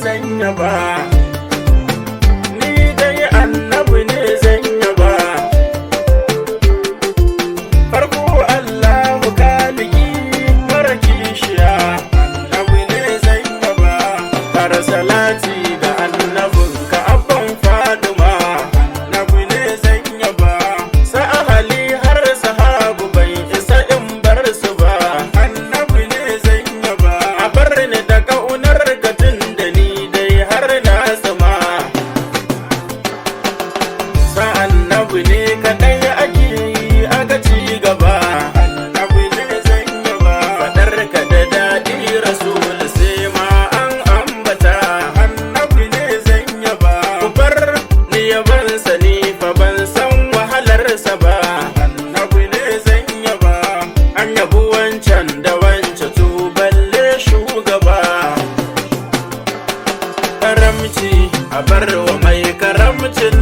zan yaba, ni dai annabi ne zan yaba. Farko Allahu kaliki mara kishiya, annabi ne zan yaba. Fara salati ga annabinka abban Faduma, annabi ne zan yaba. Sa ahali har sahabu bai isa in bar su ba, annabi ne zan yaba. A bar ni da kaunar gatin da ni dai har na zama. Sa annabi ne kaɗai ake yi aka ci gaba, annabi ne zan yaba. Faɗar ka da daɗi rasul sai ma an ambata, annabi ne zan yaba. Ku bar ni yabansa ni fa ban san wahalarsa ba, annabi ne zan yaba. An yabi wancan da wancan tu balle shugaba. Karamci a bar wa mai karamcin